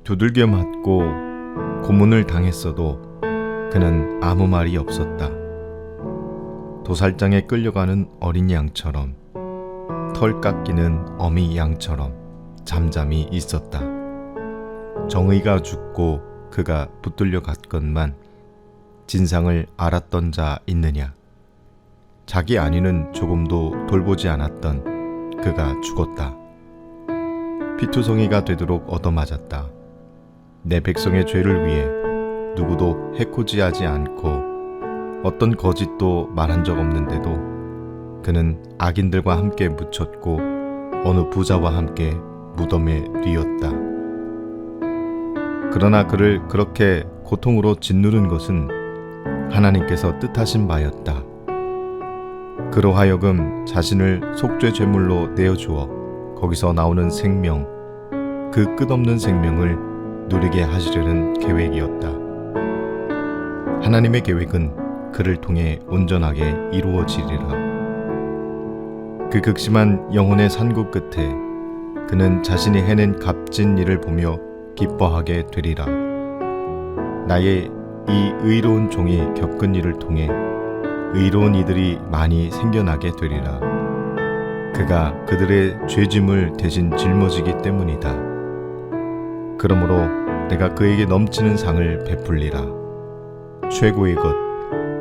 두들겨 맞고 고문을 당했어도 그는 아무 말이 없었다. 도살장에 끌려가는 어린 양처럼, 털 깎이는 어미 양처럼 잠잠히 있었다. 정의가 죽고 그가 붙들려 갔건만 진상을 알았던 자 있느냐. 자기 안위는 조금도 돌보지 않았던 그가 죽었다. 피투성이가 되도록 얻어맞았다. 내 백성의 죄를 위해 누구도 해코지하지 않고 어떤 거짓도 말한 적 없는데도 그는 악인들과 함께 묻혔고 어느 부자와 함께 무덤에 뉘었다. 그러나 그를 그렇게 고통으로 짓누른 것은 하나님께서 뜻하신 바였다. 그로 하여금 자신을 속죄 제물로 내어주어 거기서 나오는 생명, 그 끝없는 생명을 누리게 하시려는 계획이었다. 하나님의 계획은 그를 통해 온전하게 이루어지리라. 그 극심한 영혼의 산고 끝에 그는 자신이 해낸 값진 일을 보며 기뻐하게 되리라. 나의 이 의로운 종이 겪은 일을 통해 의로운 이들이 많이 생겨나게 되리라. 그가 그들의 죄짐을 대신 짊어지기 때문이다. 그러므로 내가 그에게 넘치는 상을 베풀리라. 최고의 것,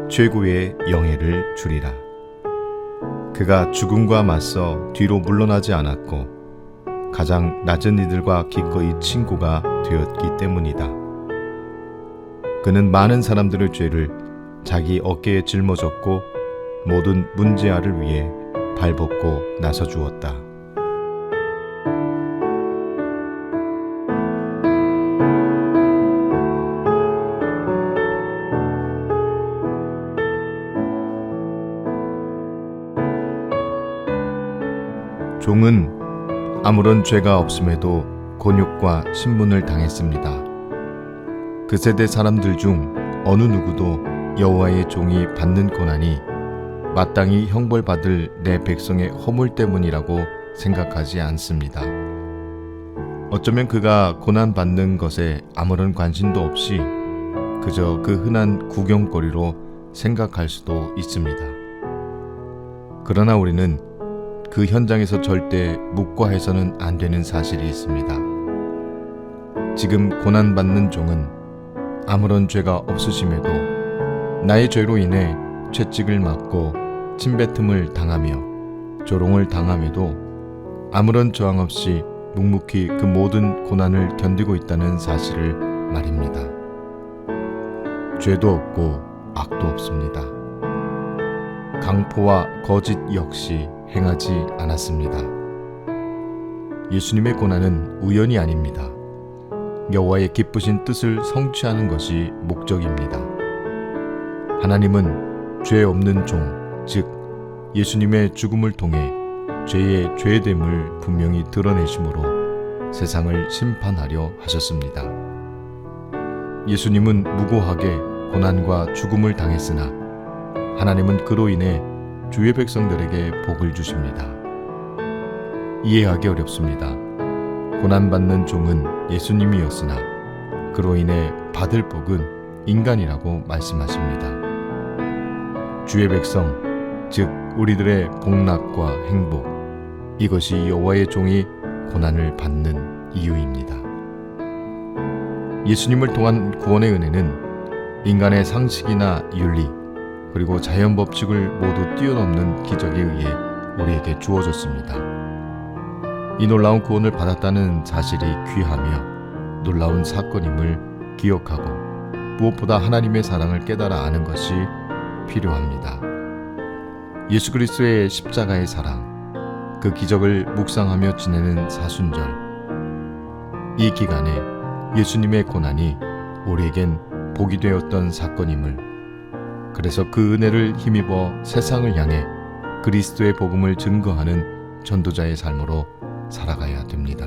최고의 영예를 주리라. 그가 죽음과 맞서 뒤로 물러나지 않았고 가장 낮은 이들과 기꺼이 친구가 되었기 때문이다. 그는 많은 사람들의 죄를 자기 어깨에 짊어졌고 모든 문제아를 위해 발벗고 나서 주었다. 종은 아무런 죄가 없음에도 곤욕과 신문을 당했습니다. 그 세대 사람들 중 어느 누구도 여호와의 종이 받는 고난이 마땅히 형벌받을 내 백성의 허물 때문이라고 생각하지 않습니다. 어쩌면 그가 고난받는 것에 아무런 관심도 없이 그저 그 흔한 구경거리로 생각할 수도 있습니다. 그러나 우리는 그 현장에서 절대 묵과해서는 안 되는 사실이 있습니다. 지금 고난받는 종은 아무런 죄가 없으심에도 나의 죄로 인해 채찍을 맞고 침뱉음을 당하며 조롱을 당함에도 아무런 저항 없이 묵묵히 그 모든 고난을 견디고 있다는 사실을 말입니다. 죄도 없고 악도 없습니다. 강포와 거짓 역시 행하지 않았습니다. 예수님의 고난은 우연이 아닙니다. 여호와의 기쁘신 뜻을 성취하는 것이 목적입니다. 하나님은 죄 없는 종, 즉 예수님의 죽음을 통해 죄의 죄됨을 분명히 드러내심으로 세상을 심판하려 하셨습니다. 예수님은 무고하게 고난과 죽음을 당했으나 하나님은 그로 인해 주의 백성들에게 복을 주십니다. 이해하기 어렵습니다. 고난받는 종은 예수님이었으나 그로 인해 받을 복은 인간이라고 말씀하십니다. 주의 백성, 즉 우리들의 복락과 행복, 이것이 여호와의 종이 고난을 받는 이유입니다. 예수님을 통한 구원의 은혜는 인간의 상식이나 윤리, 그리고 자연 법칙을 모두 뛰어넘는 기적에 의해 우리에게 주어졌습니다. 이 놀라운 구원을 받았다는 사실이 귀하며 놀라운 사건임을 기억하고 무엇보다 하나님의 사랑을 깨달아 아는 것이 필요합니다. 예수 그리스도의 십자가의 사랑, 그 기적을 묵상하며 지내는 사순절, 이 기간에 예수님의 고난이 우리에겐 복이 되었던 사건임을, 그래서 그 은혜를 힘입어 세상을 향해 그리스도의 복음을 증거하는 전도자의 삶으로 살아가야 됩니다.